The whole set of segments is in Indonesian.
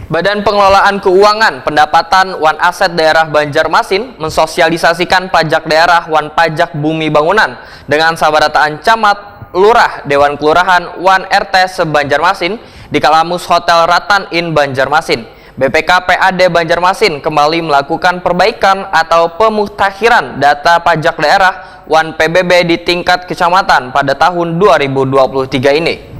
Badan Pengelolaan Keuangan Pendapatan Wan Aset Daerah Banjarmasin mensosialisasikan pajak daerah Wan Pajak Bumi Bangunan dengan sabarataan camat, lurah, dewan kelurahan, Wan RT se-Banjarmasin di Kalamus Hotel Ratan Inn Banjarmasin. BPKPAD Banjarmasin kembali melakukan perbaikan atau pemutakhiran data pajak daerah Wan PBB di tingkat kecamatan pada tahun 2023 ini.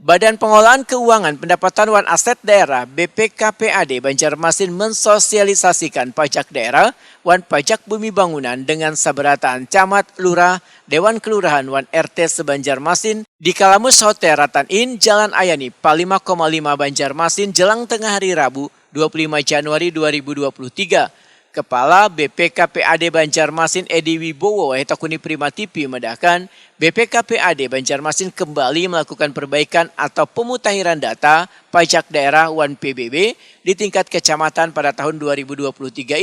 Badan Pengelolaan Keuangan Pendapatan Wan Aset Daerah BPKPAD Banjarmasin mensosialisasikan pajak daerah Wan Pajak Bumi Bangunan dengan sabarataan camat, lurah, dewan kelurahan Wan RT se-Banjarmasin di Kalamus Hotel Ratan Inn Jalan Ayani, PA 5,5 Banjarmasin jelang tengah hari Rabu 25 Januari 2023. Kepala BPKPAD Banjarmasin Edi Wibowo Takuni Prima TV memedahkan BPKPAD Banjarmasin kembali melakukan perbaikan atau pemutakhiran data pajak daerah Wan PBB di tingkat kecamatan pada tahun 2023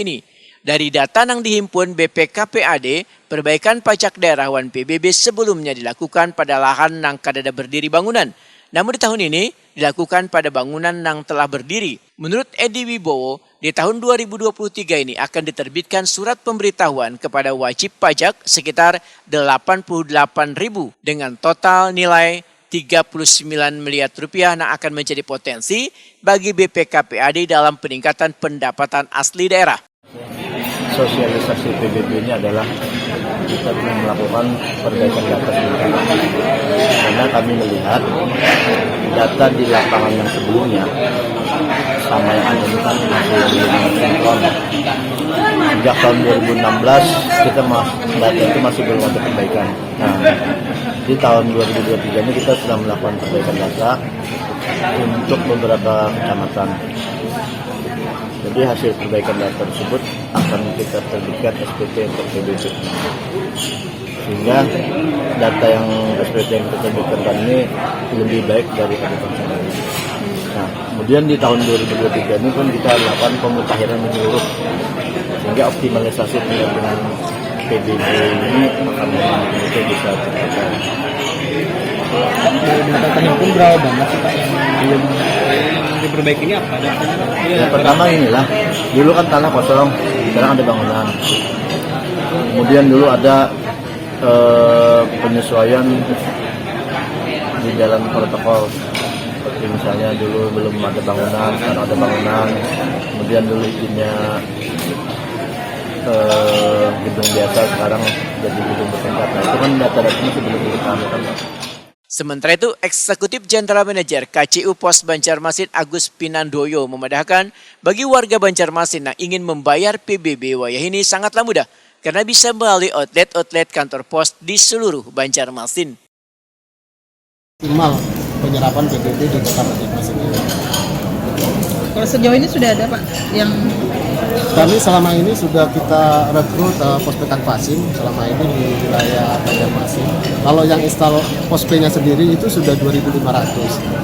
ini. Dari data yang dihimpun BPKPAD, perbaikan pajak daerah Wan PBB sebelumnya dilakukan pada lahan nang kadada berdiri bangunan. Namun di tahun ini dilakukan pada bangunan yang telah berdiri. Menurut Edi Wibowo, di tahun 2023 ini akan diterbitkan surat pemberitahuan kepada wajib pajak sekitar 88.000 dengan total nilai 39 miliar rupiah yang akan menjadi potensi bagi BPKPAD dalam peningkatan pendapatan asli daerah. Sosialisasi PBB ini adalah kita melakukan perbaikan data sementara karena kami melihat data di lapangan yang sebelumnya sama yang ada ini kan masih sinkron. Sejak tahun 2016 data itu masih belum ada perbaikan. Nah, di tahun 2023 ini kita sudah melakukan perbaikan data untuk beberapa kecamatan. Jadi hasil perbaikan data tersebut akan kita terbitkan SPT untuk PBB. Sehingga data yang SPT yang kita terbitkan ini lebih baik dari tahun sebelumnya. Nah, kemudian di tahun 2023 ini pun kita lakukan pemutakhiran menyeluruh. Sehingga optimalisasi dengan PBB ini akan betul bisa tercapai. Data terhimpun berapa banyak sih Pak yang belum diperbaiki ini apa? Yang pertama inilah, dulu kan tanah kosong, sekarang ada bangunan. Kemudian dulu ada penyesuaian di dalam protokol. Seperti misalnya dulu belum ada bangunan, sekarang ada bangunan. Kemudian dulu izinnya gedung biasa, sekarang jadi gedung bertingkat. Nah itu kan data-data masih belum diketahui. Sementara itu, Eksekutif General Manager KCU Pos Banjarmasin Agus Pinandoyo memedahkan bagi warga Banjarmasin yang ingin membayar PBB wayah ini sangatlah mudah karena bisa melalui outlet-outlet kantor pos di seluruh Banjarmasin. Optimal penyerapan PBB di Kota Banjarmasin ini. Kalau sejauh ini sudah ada Pak yang Kami selama ini sudah kita rekrut pospek Kanvasim selama ini di wilayah Banjarmasin. Kalau yang install pospeknya sendiri itu sudah 2.500.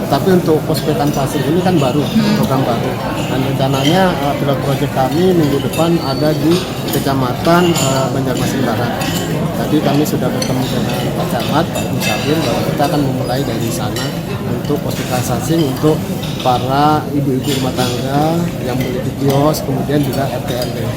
Tapi untuk pospek Kanvasim ini kan baru, program baru. Dan rencananya pilot project kami minggu depan ada di Kecamatan Banjarmasin Barat. Tadi kami sudah bertemu dengan Pak Camat, Pak Musafir, bahwa kita akan memulai dari sana untuk pospek Kanvasim untuk para ibu-ibu rumah tangga yang memiliki kios, kemudian juga RT/RW.